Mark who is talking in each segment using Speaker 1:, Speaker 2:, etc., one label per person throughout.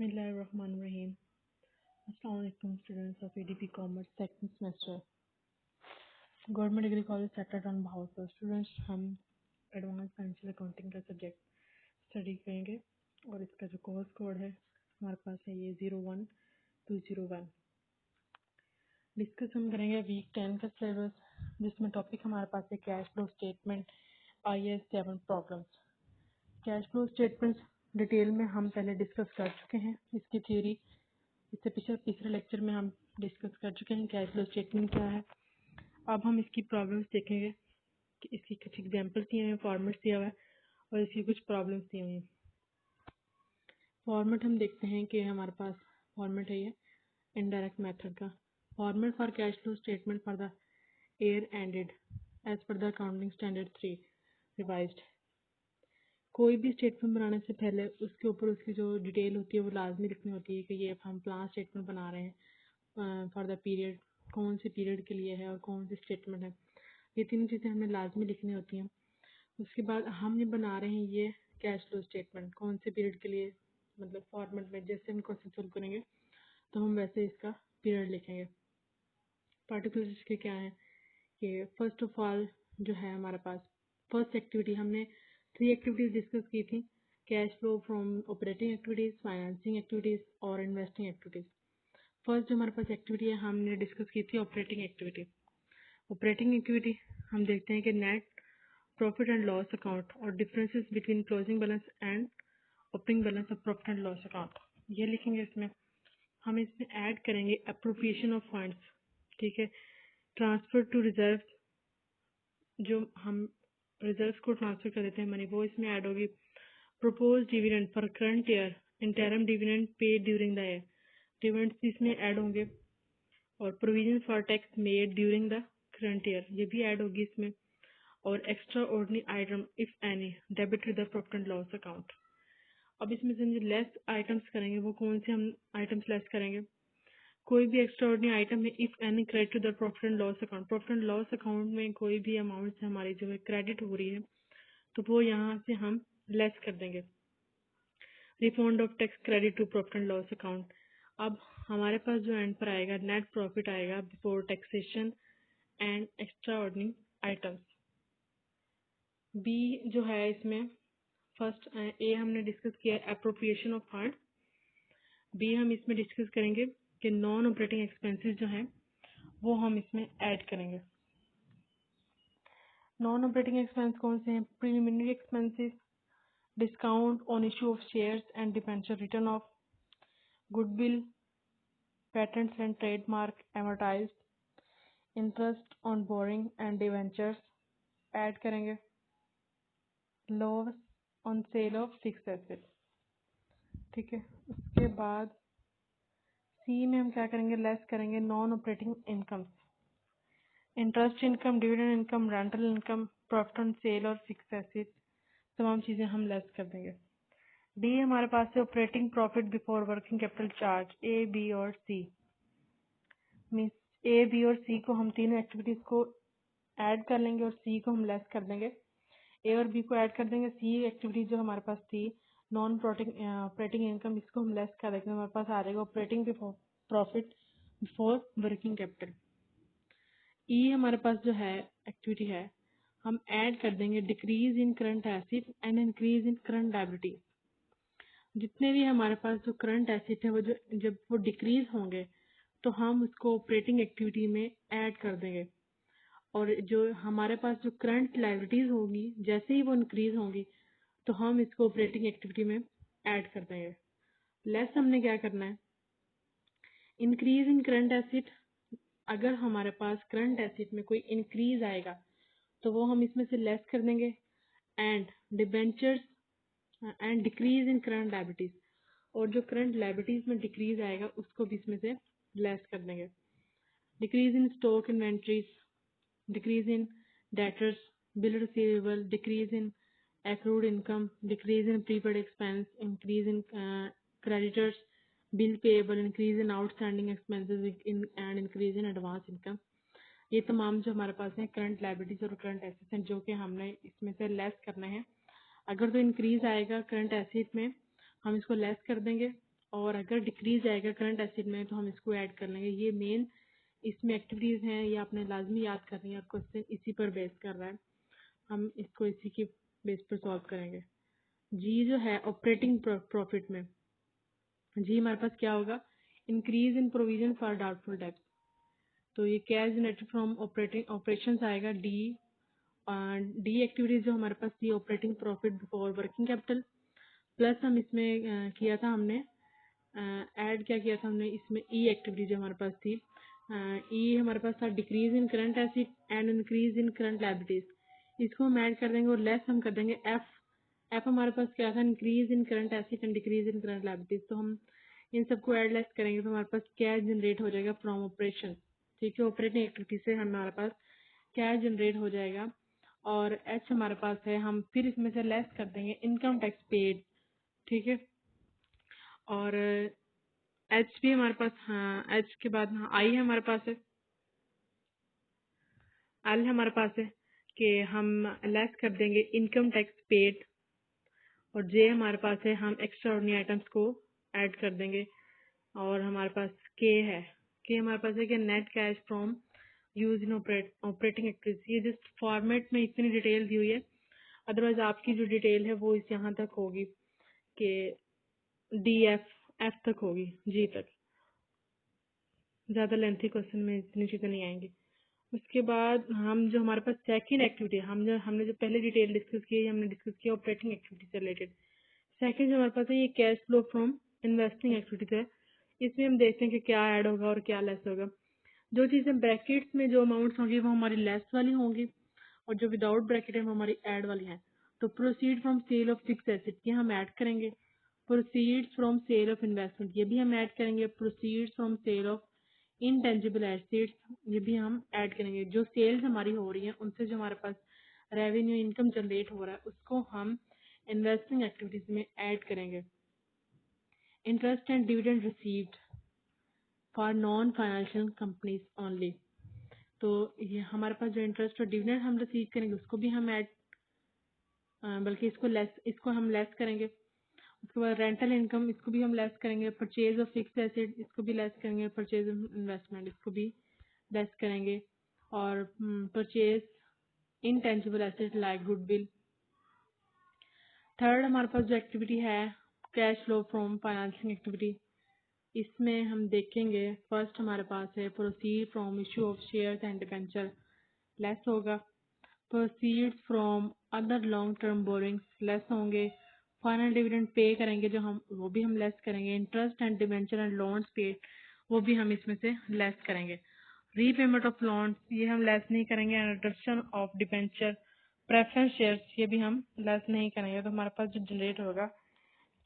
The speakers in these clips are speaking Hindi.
Speaker 1: बिस्मिल्लाहिर्रहमानिर्रहीम। अस्सलाम वालेकुम students of ADP commerce second semester government degree college sector town Bahawalpur. Students, हम एडवांस फाइनेंशियल अकाउंटिंग का सब्जेक्ट स्टडी करेंगे और इसका जो कोर्स कोड है हमारे पास है ये 01201। डिस्कस हम करेंगे वीक 10 का सिलेबस, जिसमें टॉपिक हमारे पास है cash flow statement IAS 7 problems. Cash flow statements detail में हम पहले डिस्कस कर चुके हैं, इसकी थ्योरी इससे पिछले तीसरे लेक्चर में हम डिस्कस कर चुके हैं कैश फ्लो स्टेटमेंट क्या है। अब हम इसकी प्रॉब्लम्स देखेंगे कि इसकी कुछ एग्जांपल्स दिए हुए हैं, फॉर्मेट दिया हुआ है और इसकी कुछ प्रॉब्लम्स दी हुई हैं। फॉर्मेट हम देखते हैं कि हमारे पास फॉर्मेट है ये इनडायरेक्ट मेथड का। Format for cash flow statement for the year ended as per the accounting standard 3 revised. कोई भी स्टेटमेंट बनाने से पहले उसके ऊपर उसकी जो डिटेल होती है वो लाजमी लिखनी होती है कि ये हम प्लान स्टेटमेंट बना रहे हैं फॉर द पीरियड, कौन से पीरियड के लिए है और कौन सी स्टेटमेंट है। ये तीन चीज़ें हमें लाजमी लिखनी होती हैं। उसके बाद हम ये बना रहे हैं ये कैश फ्लो स्टेटमेंट कौन से पीरियड के लिए, मतलब फॉर्मेट में जैसे हम क्वेश्चन सोल्व करेंगे तो हम वैसे इसका पीरियड लिखेंगे। पार्टिकुलर्स इसके क्या है कि फर्स्ट ऑफ ऑल जो है हमारे पास फर्स्ट एक्टिविटी, हमने 3 एक्टिविटीज डिस्कस की थी, cash flow from operating activities, financing activities और इन्वेस्टिंग एक्टिविटीज। फर्स्ट जो हमारे पास एक्टिविटी है हमने डिस्कस की थी ऑपरेटिंग एक्टिविटी। ऑपरेटिंग एक्टिविटी हम देखते हैं कि net profit and loss account और differences between closing balance and opening balance of profit and loss account, ये लिखेंगे। इसमें हम इसमें ऐड करेंगे अप्रोप्रिएशन ऑफ फंड्स, ठीक है, ट्रांसफर टू रिजर्व, जो हम रिजर्व को ट्रांसफर कर देते हैं मनी, वो इसमें ऐड होगी। Propose dividend for current year, interim dividend paid during the year, dividends इसमें ऐड होंगे। और provision for tax made during the current year, ये भी ऐड होगी इसमें। और extraordinary item if any debit to the profit and loss account. अब इसमें से जो लेस आइटम्स करेंगे वो कौन से हम आइटम्स लेस करेंगे, कोई भी एक्स्ट्रा ऑर्डिनरी आइटम है if any credit to the profit and loss account. Profit and loss account में कोई भी अमाउंट से हमारी जो है क्रेडिट हो रही है तो वो यहाँ से हम लेस कर देंगे। Refund of tax credit to profit and loss account. अब हमारे पास जो एंड पर आएगा नेट प्रॉफिट आएगा before taxation and extraordinary items. B जो है इसमें फर्स्ट ए हमने डिस्कस किया है अप्रोप्रिएशन ऑफ फंड। बी हम इसमें डिस्कस करेंगे कि नॉन ऑपरेटिंग एक्सपेंसेस जो हैं वो हम इसमें ऐड करेंगे। नॉन ऑपरेटिंग एक्सपेंस कौन से हैं, preliminary expenses, discount on issue of shares and debenture, return of goodwill, patents and trademark amortised, interest on borrowing and debentures add करेंगे। Loss on sale of fixed asset, ठीक है। उसके बाद सी में हम क्या करेंगे, लेस करेंगे non operating income, interest income, dividend income, rental income, profit on sale और फिक्स्ड एसेट, तमाम चीज़ें हम लेस कर देंगे। डी हमारे पास है operating profit before working capital charge, A B और सी। मीन्स ए बी और सी को हम तीनों एक्टिविटीज को ऐड कर लेंगे और सी को हम लेस कर देंगे। ए और बी को ऐड कर देंगे, सी एक्टिविटी जो हमारे पास थी नॉन ऑपरेटिंग इनकम, इसको हम लेस कर देंगे, हमारे पास आ जाएगा operating profit before working capital. ई हमारे पास जो है एक्टिविटी है हम ऐड कर देंगे decrease in current asset and increase in current liability. जितने भी हमारे पास जो करंट एसेट है वो जो जब वो डिक्रीज होंगे तो हम उसको ऑपरेटिंग एक्टिविटी में ऐड कर देंगे, और जो हमारे पास जो करंट लायबिलिटीज होगी जैसे ही वो इंक्रीज होंगी तो हम इसको ऑपरेटिंग एक्टिविटी में ऐड कर देंगे। लेस हमने क्या करना है, इंक्रीज इन करंट एसेट, अगर हमारे पास करंट एसेट में कोई इंक्रीज आएगा तो वो हम इसमें से लेस कर देंगे। And debentures and decrease in current liabilities, और जो करंट लायबिलिटीज में डिक्रीज आएगा उसको भी इसमें से लेस कर देंगे। Decrease in stock inventories, decrease in debtors, bill receivable, decrease in accrued income, decrease in prepaid expense, increase in creditors, bill payable, increase in outstanding expenses and increase in advance income। ये तमाम जो हमारे पास है करंट लायबिलिटीज और करंट एसेट्स हैं जो कि हमने इसमें से लेस करना है। अगर तो इंक्रीज आएगा करंट एसेट में हम इसको लेस कर देंगे, और अगर डिक्रीज आएगा करंट एसिड में तो हम इसको ऐड कर लेंगे। ये मेन इसमें एक्टिविटीज़ हैं, ये आपने लाजमी याद करनी है और क्वेश्चन इसी पर बेस कर रहा है, हम इसको इसी की बेस पर सॉल्व करेंगे। जी जो है ऑपरेटिंग प्रॉफिट में, जी हमारे पास क्या होगा, increase in provision for doubtful debts, तो ये cash generated from operating operations आएगा। डी एक्टिविटीज जो हमारे पास थी operating profit before working capital, plus हम इसमें किया था हमने ऐड क्या किया था हमने इसमें ई एक्टिविटी जो हमारे पास थी, ई हमारे पास था decrease in current acid and increase in current liabilities, इसको हम ऐड कर देंगे और लेस हम कर देंगे एफ। एफ हमारे पास क्या था, increase in current acid and decrease in current liabilities, तो हम इन सबको ऐड लेस करेंगे तो हमारे पास कैश जनरेट हो जाएगा फ्रॉम ऑपरेशन। ठीक है, ऑपरेटिंग एक्टिविटी से हमारे पास कैश जनरेट हो जाएगा। और एच हमारे पास है, हम फिर इसमें से लेस कर देंगे इनकम टैक्स पेड। ठीक है, और एच भी हमारे पास, हाँ एच के बाद हाँ आई हमारे पास है, एल हमारे पास है कि हम लेस कर देंगे इनकम टैक्स पेड, और जे हमारे पास है हम एक्स्ट्रा ऑर्डिनरी आइटम्स को ऐड कर देंगे। और हमारे पास के है, के हमारे पास है कि net cash from use in operating activities. ये जिस फॉर्मेट में इतनी डिटेल दी हुई है, अदरवाइज आपकी जो डिटेल है वो इस यहाँ तक होगी कि डी एफ तक होगी, जी तक, ज़्यादा लेंथी क्वेश्चन में इतनी चीज़ें नहीं आएंगी। उसके बाद हम जो हमारे पास सेकंड एक्टिविटी है, हमने जो पहले डिटेल डिस्कस की, हमने डिस्कस किया ऑपरेटिंग एक्टिविटी से रिलेटेड। सेकंड जो हमारे पास है ये cash flow from investing activity है, इसमें हम देखते हैं कि क्या ऐड होगा और क्या लेस होगा। जो चीज़ें ब्रैकेट्स में जो अमाउंट्स होंगी वो हमारी लेस वाली होंगी, और जो विदाउट ब्रैकेट है वो हमारी ऐड वाली हैं। तो proceed from sale of fix asset ये हम ऐड करेंगे। Proceeds from sale of investment ये भी हम ऐड करेंगे। Proceeds from sale of intangible assets ये भी हम ऐड करेंगे। जो सेल्स हमारी हो रही हैं उनसे जो हमारे पास रेवेन्यू इनकम जनरेट हो रहा है उसको हम इन्वेस्टिंग एक्टिविटीज में ऐड करेंगे। Interest and dividend received for non financial companies only, तो ये हमारे पास जो इंटरेस्ट और डिविडेंड हम रिसीव करेंगे उसको भी हम ऐड, बल्कि इसको हम लेस करेंगे। उसके बाद रेंटल इनकम इसको भी हम लेस करेंगे। परचेज ऑफ फिक्स एसेट इसको भी लेस करेंगे। परचेज ऑफ इन्वेस्टमेंट इसको भी लेस करेंगे। और purchase intangible asset like goodwill. Third हमारे पास जो एक्टिविटी है cash flow from financing activity, इसमें हम देखेंगे फर्स्ट हमारे पास है proceed from issue of shares and debenture, less होगा। Proceeds from other long term borrowings less होंगे। फाइनल डिविडेंड पे करेंगे जो हम, वो भी हम लेस करेंगे। Interest and debenture and loans paid वो भी हम इसमें से लेस करेंगे। रीपेमेंट ऑफ लोन्स ये हम लेस नहीं करेंगे। Reduction of debenture preference shares ये भी हम लेस नहीं करेंगे। तो हमारे पास जो जनरेट होगा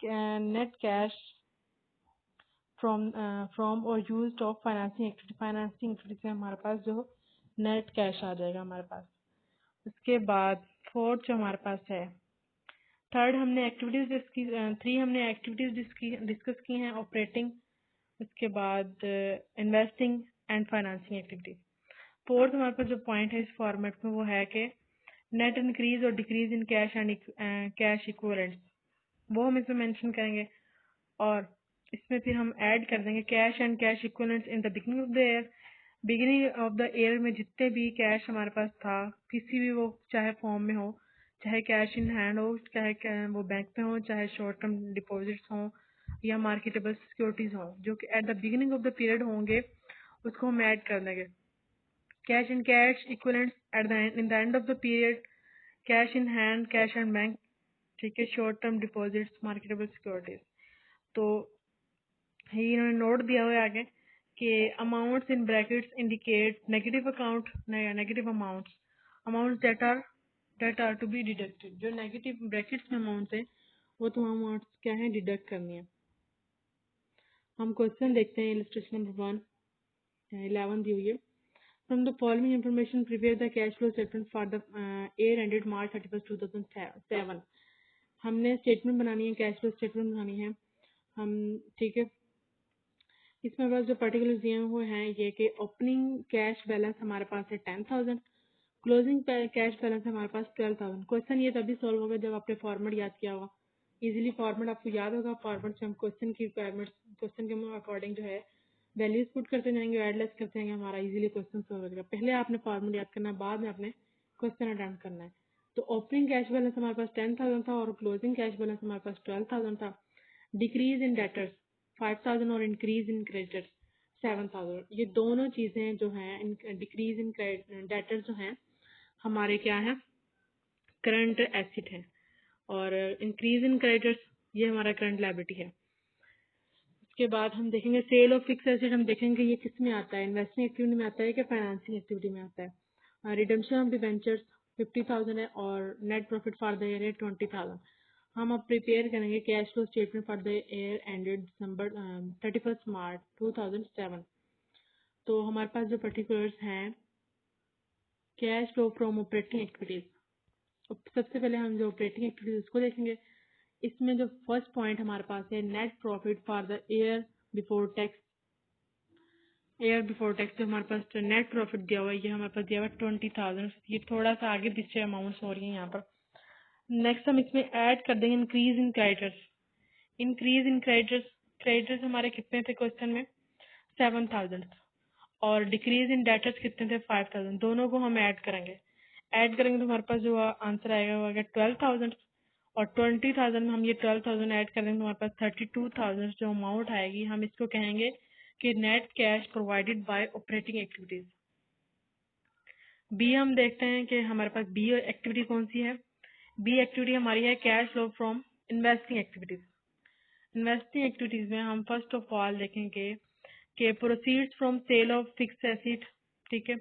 Speaker 1: नेट कैश फ्रॉम और यूज्ड ऑफ फाइनेंसिंग एक्टिविटी से हमारे पास जो नेट कैश आ जाएगा हमारे पास। उसके बाद फोर्थ जो हमारे पास है, थर्ड हमने एक्टिविटीज थ्री हमने एक्टिविटीज डिस्कस की हैं ऑपरेटिंग, उसके बाद investing and financing activities. Fourth हमारे पास जो पॉइंट है इस फॉर्मेट में वो है कि नेट इंक्रीज और decrease in cash and cash equivalents, वो हम इसमें मेंशन करेंगे। और इसमें फिर हम ऐड कर देंगे cash and cash equivalents in the beginning of the year. Beginning of the year में जितने भी कैश हमारे पास था किसी भी वो चाहे फॉर्म में हो, चाहे कैश इन हैंड हो, चाहे वो बैंक में हो, चाहे शॉर्ट टर्म डिपॉजिट्स हो या मार्केटेबल सिक्योरिटीज हो, जो कि at the beginning of the period होंगे उसको हम ऐड कर देंगे। Cash in cash equivalents at the in the end of the period, cash in hand, cash and bank, ठीक है, short term deposits, marketable securities. तो ये इन्होंने नोट दिया हुआ है आगे कि amounts in brackets indicate negative account, negative amounts that are to be deducted. जो नेगेटिव ब्रैकेट्स में अमाउंट्स है वो तो अमाउंट्स क्या है, डिडक्ट करनी है। हम क्वेश्चन देखते हैं, इलस्ट्रेशन नंबर 11 दी हुई है। From the following information prepare the cash flow statement for the year ended March 31, 2007। हमने स्टेटमेंट बनानी है, कैश फ्लो स्टेटमेंट बनानी है हम, ठीक है। इसमें बस जो पर्टिकुलर दिए हुए वो हैं ये कि ओपनिंग कैश बैलेंस हमारे पास है 10,000, क्लोजिंग कैश बैलेंस हमारे पास 12,000। क्वेश्चन ये तभी सॉल्व होगा जब आपने फॉर्मेट याद किया होगा। इजीली फॉर्मेट आपको याद होगा, फॉर्मेट से हम क्वेश्चन की रिक्वायरमेंट्स, क्वेश्चन के अकॉर्डिंग जो है वैल्यूज पुट करते जाएंगे, ऐड लेस करते जाएंगे, हमारा इजीली क्वेश्चन सॉल्व होगा। पहले आपने फॉर्मेट याद करना है, बाद में आपने क्वेश्चन अटेम्प्ट करना है। तो ओपनिंग कैश बैलेंस हमारे पास 10,000 था और क्लोजिंग कैश बैलेंस हमारे पास 12,000 था। डिक्रीज इन डेटर्स 5,000 और इंक्रीज इन क्रेडिटर्स 7,000। ये दोनों चीजें जो हैं, डिक्रीज इन डेटर्स जो हैं हमारे क्या है, करंट एसेट है, और इंक्रीज इन क्रेडिटर्स ये हमारा करंट लायबिलिटी है। उसके बाद हम देखेंगे सेल ऑफ फिक्स एसेट, हम देखेंगे ये किस में आता है, इन्वेस्टिंग एक्टिविटी में आता है कि फाइनेंसिंग एक्टिविटी में आता है। रिडम्पशन ऑफ डिबेंचर्स 50,000 है और net profit for the year है 20,000। हम अब प्रिपेयर करेंगे cash flow statement for the year ended December 31 March 2007। तो हमारे पास जो पर्टिकुलर्स हैं cash flow from operating activities, सबसे पहले हम जो ऑपरेटिंग एक्टिविटीज उसको देखेंगे। इसमें जो फर्स्ट पॉइंट हमारे पास है net profit for the year before tax. Year before tax जो हमारे पास नेट प्रॉफिट दिया हुआ है ये हमारे पास दिया हुआ है 20,000। ये थोड़ा सा आगे पीछे अमाउंट्स हो रही है यहाँ पर। नेक्स्ट हम इसमें ऐड कर देंगे increase in creditors. Increase in creditors, creditors हमारे कितने थे क्वेश्चन में 7,000, और डिक्रीज इन डेटर्स कितने थे 5,000। दोनों को हम ऐड करेंगे, ऐड करेंगे तो हमारे पास जो आंसर आएगा वो आएगा 12,000, और 20,000 में हम ये 12,000 ऐड कर देंगे तो हमारे पास 32,000 जो अमाउंट आएगी, हम इसको कहेंगे कि net cash provided by operating activities. B हम देखते हैं कि हमारे पास बी एक्टिविटी कौन सी है। बी एक्टिविटी हमारी है cash flow from investing activities. Investing activities में हम फर्स्ट ऑफ ऑल देखेंगे कि proceeds from sale of fix asset. ठीक है,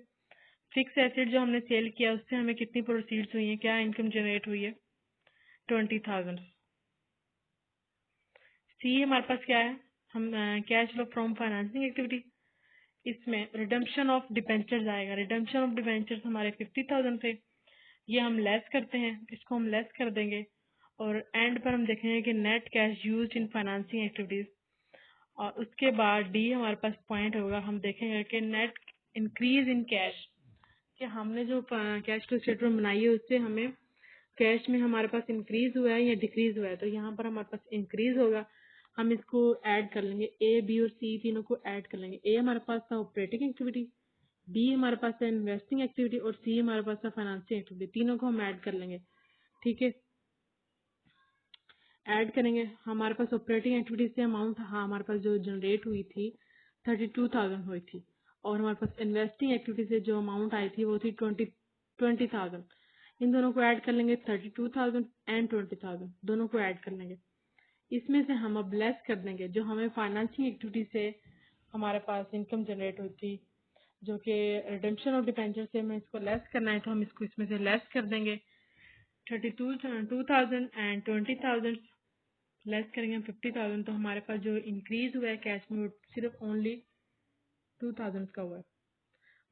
Speaker 1: फिक्स एसेट जो हमने सेल किया उससे हमें कितनी प्रोसीड्स हुई है, क्या इनकम जनरेट हुई है 20,000। सी हमारे पास क्या है, हम cash flow from financing activity, इसमें रिडम्पशन ऑफ डिबेंचर्स आएगा। रिडम्पशन ऑफ डिबेंचर्स हमारे 50,000 थे, ये हम लेस करते हैं, इसको हम लेस कर देंगे, और एंड पर हम देखेंगे कि net cash used in financing activities. और उसके बाद डी हमारे पास पॉइंट होगा, हम देखेंगे कि नेट इंक्रीज इन कैश, कि हमने जो कैश फ्लो स्टेटमेंट बनाई है उससे हमें कैश में हमारे पास इंक्रीज हुआ है या डिक्रीज हुआ है। तो यहाँ पर हमारे पास इंक्रीज होगा, हम इसको ऐड कर लेंगे, ए बी और सी तीनों को ऐड कर लेंगे। ए हमारे पास था ऑपरेटिंग एक्टिविटी, बी हमारे पास है इन्वेस्टिंग एक्टिविटी, और सी हमारे पास है फाइनेंसिंग एक्टिविटी। तीनों को हम ऐड कर लेंगे। ठीक है, ऐड करेंगे, हमारे पास ऑपरेटिंग एक्टिविटी से अमाउंट हमारे पास जो जनरेट हुई थी 32,000 हुई थी, और हमारे पास इन्वेस्टिंग एक्टिविटी से जो अमाउंट आई थी वो थी 20,000। इन दोनों को ऐड कर लेंगे, 32,000 एंड 20,000 दोनों को ऐड कर लेंगे। इसमें से हम अब लेस कर देंगे जो हमें फाइनेंसिंग एक्टिविटी से हमारे पास इनकम जनरेट हुई थी, जो कि रिडेम्पशन ऑफ डिबेंचर से हमें इसको लेस करना है, तो हम इसको इसमें से लेस कर देंगे। 32,000 एंड 20,000 लेस करेंगे 50,000, तो हमारे पास जो इंक्रीज हुआ है कैश में वो सिर्फ ओनली 2,000 का हुआ है।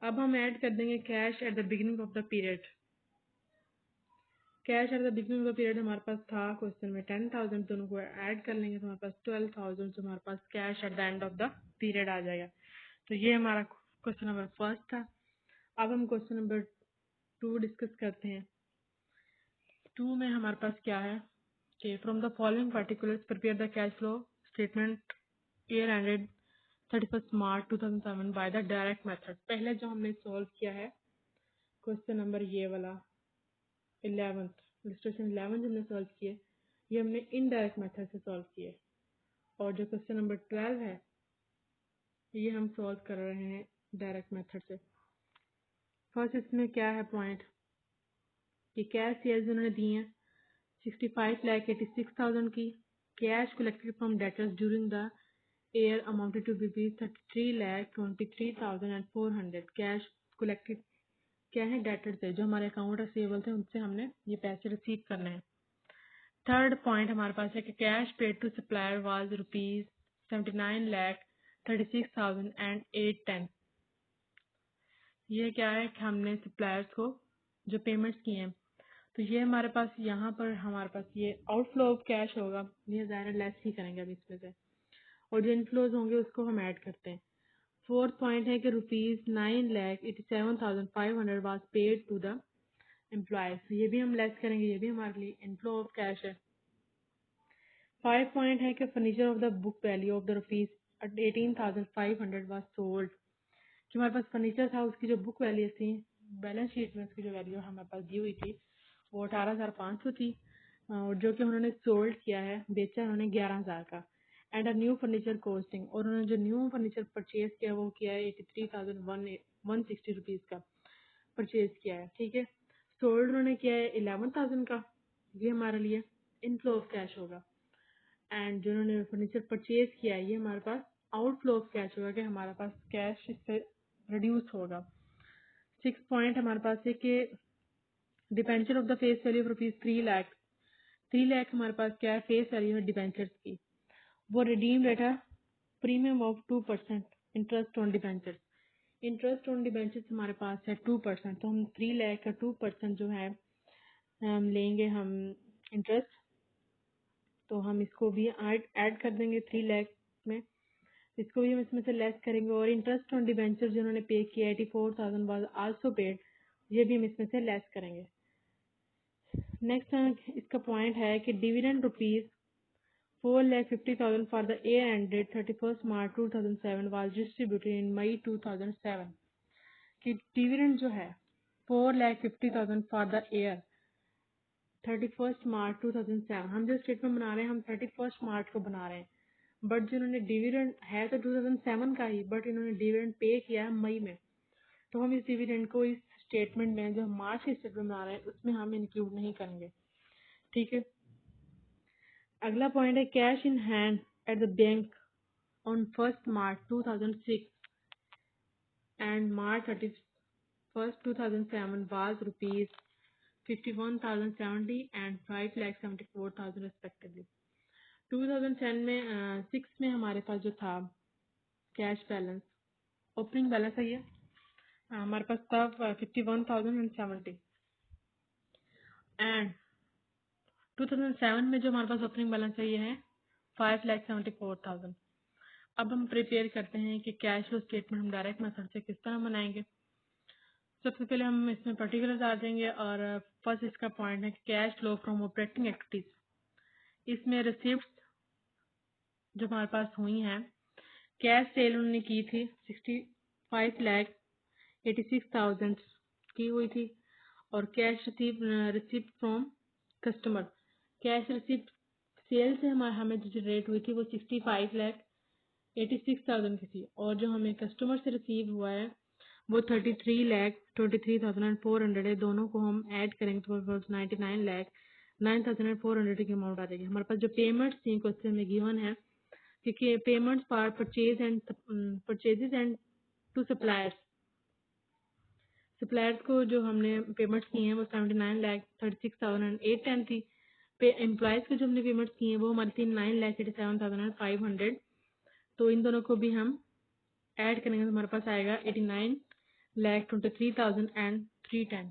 Speaker 1: अब हम ऐड कर देंगे cash at the beginning of the period. Cash at the beginning of the period हमारे पास था क्वेश्चन में 10,000, दोनों को ऐड कर लेंगे तो हमारे पास 12,000 जो हमारे पास cash at the end of the period आ जाएगा। तो ये हमारा क्वेश्चन नंबर फर्स्ट था। अब हम क्वेश्चन नंबर 2 डिस्कस करते हैं। 2 में हमारे पास क्या है कि from the following particulars prepare the cash flow statement year ended 31 March 2007 by the direct method. पहले जो हमने सॉल्व किया है क्वेश्चन नंबर ये वाला 11th, इलस्ट्रेशन 11 जो हमने सॉल्व किए ये हमने इनडायरेक्ट मेथड से सॉल्व किए, और जो क्वेश्चन नंबर 12 है ये हम सॉल्व कर रहे हैं डायरेक्ट मेथड से। फर्स्ट इसमें क्या है पॉइंट कि कैश सेल्स उन्होंने दी हैं 65,86,000 की। Cash collected from debtors during the year amounted to rupees 33,23,400। Cash collected क्या है, डेटर से, जो हमारे अकाउंट रिसीवेबल थे उनसे हमने ये पैसे रिसीव करने हैं। थर्ड पॉइंट हमारे पास है कि cash paid to supplier was rupees 79,36,810। ये क्या है कि हमने सप्लायर्स को जो पेमेंट्स किए हैं, तो ये हमारे पास यहाँ पर हमारे पास ये आउटफ्लो ऑफ कैश होगा, ये ज़्यादा लेस ही करेंगे अभी इसमें से, और जो इनफ्लोज होंगे उसको हम ऐड करते हैं। फोर्थ पॉइंट है कि rupees 9,87,500 was paid to the employees, ये भी हम लेस करेंगे, ये भी हमारे लिए इनफ्लो ऑफ कैश है। 5 पॉइंट है कि furniture of the book value of the rupees 18,500 was sold, कि हमारे पास फर्नीचर था, उसकी जो बुक वैल्यू थी बैलेंस शीट में उसकी जो वैल्यू हमारे पास दी हुई थी वो 18,500 थी, और जो कि उन्होंने सोल्ड किया है, बेचा उन्होंने 11,000 का। And a new furniture costing, और उन्होंने जो न्यू फर्नीचर परचेज किया वो किया है 83,160 रुपीज का परचेज किया है, ठीक है। सोल्ड उन्होंने किया है 11,000 का, ये हमारे लिए इनफ्लो ऑफ कैश होगा। एंड जो उन्होंने फर्नीचर परचेज किया है ये हमारे पास आउटफ्लो ऑफ कैश होगा, कि हमारे पास कैश इससे रिड्यूस होगा। 6 पॉइंट हमारे पास है कि debenture of the face value of rupees 3 lakh, 3 lakh हमारे पास क्या है फेस वैल्यू है डिबेंचर्स की, वो रिडीम रेट है premium of 2% interest on debentures. Interest on debentures हमारे पास है 2%, तो हम 3 लाख का 2% जो है हम लेंगे हम इंटरेस्ट, तो हम इसको भी ऐड कर देंगे 3 लाख में, इसको भी हम इसमें से लेस करेंगे। और इंटरेस्ट ऑन डिबेंचर जिन्होंने पे किया 84,000 वाज आल्सो पेड, ये भी हम इसमें से लेस करेंगे। नेक्स्ट इसका पॉइंट है कि dividend rupees 4,50,000 for the year ended 31 March 2007 was distributed in May 2007, कि डिविडेंड जो है 4,50,000 फॉर द ईयर 31 मार्च 2007, हम जो स्टेटमेंट बना रहे हैं हम 31 मार्च को बना रहे हैं, बट जिन्होंने डिविडेंड है तो 2007 का ही, बट इन्होंने डिविडेंड पे किया है मई में, तो हम इस डिविडेंड को इस स्टेटमेंट में जो हम मार्च की स्टेटमेंट बना रहे हैं उसमें हम इंक्लूड नहीं करेंगे, ठीक है। अगला पॉइंट है cash in hand at the bank on 1 March 2006 and March 31 2007 was rupees 51,070 and 5,74,000 respectively. 2006 में हमारे पास जो था कैश बैलेंस, ओपनिंग बैलेंस है ये हमारे पास था 51,070, एंड 2007 में जो हमारे पास ओपनिंग बैलेंस है ये है 5,74,000। अब हम प्रिपेयर करते हैं कि कैश फ्लो स्टेटमेंट हम डायरेक्ट मेथड से किस तरह बनाएंगे। सबसे पहले हम इसमें पर्टिकुलर्स आ जाएंगे, और फर्स्ट इसका पॉइंट है cash flow from operating activities. इसमें रिसिप्ट जो हमारे पास हुई हैं, कैश सेल उन्होंने की थी 65,86,000 की हुई थी, और cash receipt from customer, cash receipt sale से हमें जो जनरेट हुई थी वो 65,86,000 की थी, और जो हमें कस्टमर से रिसीव हुआ है वो 33,23,400 है। दोनों को हम ऐड करेंगे तो 99,09,400 की अमाउंट आ जाएगी। हमारे पास जो पेमेंट्स थी क्वेश्चन में गिवन है कि payments for purchases and to suppliers, suppliers को जो हमने पेमेंट्स की हैं वो 79,36,810 थी। एम्प्लॉयज को जो हमने पेमेंट्स की हैं वो हमारी थी 9,87,500, तो इन दोनों को भी हम ऐड करेंगे तो हमारे पास आएगा 89,23,310।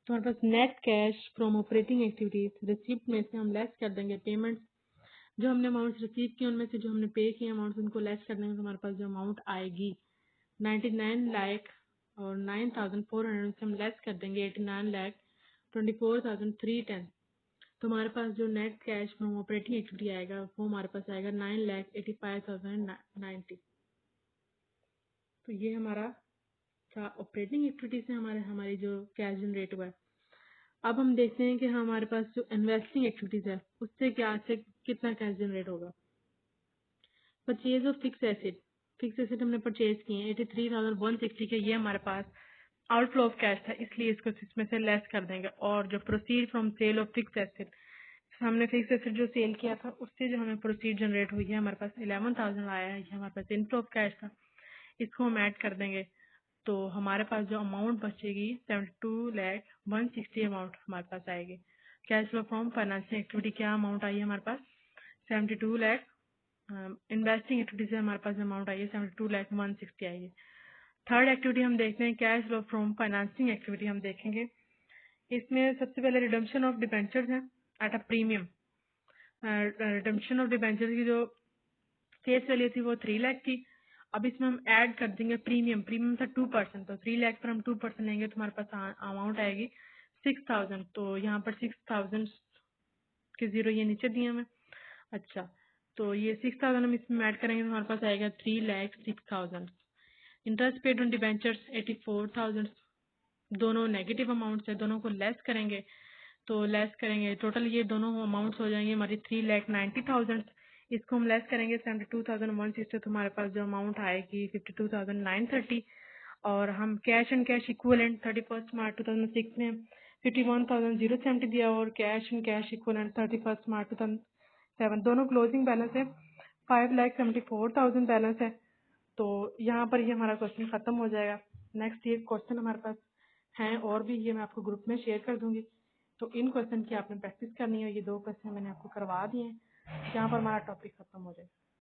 Speaker 1: तो हमारे पास net cash from operating activities receipt में से हम लेस कर देंगे पेमेंट्स, जो हमने अमाउंट रिसीव किए उनमें से जो हमने पे किए अमाउंट उनको लेस कर देंगे तो हमारे पास जो अमाउंट आएगी 99 लाख और 9,400 से हम लेस कर देंगे 89,24,310, तो हमारे पास जो net cash from operating activity आएगा वो हमारे पास आएगा 9,85,090। तो ये हमारा था ऑपरेटिंग एक्टिविटी से हमारी जो कैश जनरेट हुआ है। अब हम देखते हैं कि हमारे पास जो इन्वेस्टिंग एक्टिविटीज है उससे क्या से कितना कैश जनरेट होगा। परचेज ऑफ फिक्स एसेट हमने परचेज किए हैं 83,160 के, ये हमारे पास आउटफ्लो ऑफ कैश था इसलिए इसको इसमें से लेस कर देंगे। और जो proceed from sale of fix asset, हमने फिक्स एसेट जो सेल किया था उससे जो हमें प्रोसीड जनरेट हुई है हमारे पास 11,000 आया है, ये हमारे पास इनफ्लो ऑफ कैश था, इसको हम ऐड कर देंगे तो हमारे पास जो अमाउंट बचेगी 72,160 अमाउंट हमारे पास आएगी। Cash flow from financial activity क्या अमाउंट आई है हमारे पास 72 लाख, इन्वेस्टिंग एक्टिविटी से हमारे पास अमाउंट आई है 72,160 आई है। थर्ड एक्टिविटी हम देखते हैं cash flow from financing activity, हम देखेंगे इसमें सबसे पहले रिडम्पशन ऑफ डिबेंचर्स है at a premium. Redemption of debentures की जो फेस वैल्यू थी वो 3 लाख थी, अब इसमें हम ऐड कर देंगे प्रीमियम, प्रीमियम था 2%, तो 3 लाख पर हम 2% लेंगे तो हमारे पास अमाउंट आएगी 6,000, तो यहाँ पर 6,000 के जीरो ये नीचे दिए हमें, अच्छा, तो ये 6,000 हम इसमें ऐड करेंगे तो हमारे पास आएगा 3,06,000। Interest paid on debentures 84,000। दोनों नेगेटिव अमाउंट्स है, दोनों को लेस करेंगे तो लेस करेंगे टोटल ये दोनों अमाउंट्स हो जाएंगे हमारी 3,90,000। इसको हम लेस करेंगे 72,160 तो हमारे पास जो अमाउंट आएगी 52,930। और हम कैश एंड कैश इक्वलेंट 31 मार्च 2006 में 51,070 दिया और cash and cash equivalent 31 March 2007 दोनों क्लोजिंग बैलेंस है। 5,74,000 बैलेंस है। तो यहाँ पर ये हमारा क्वेश्चन खत्म हो जाएगा। नेक्स्ट ये क्वेश्चन हमारे पास हैं और भी, ये मैं आपको ग्रुप में शेयर कर दूंगी। तो इन क्वेश्चन की आपने प्रैक्टिस करनी है। ये 2 क्वेश्चन मैंने आपको करवा दिए हैं, यहाँ पर हमारा टॉपिक खत्म हो जाएगा।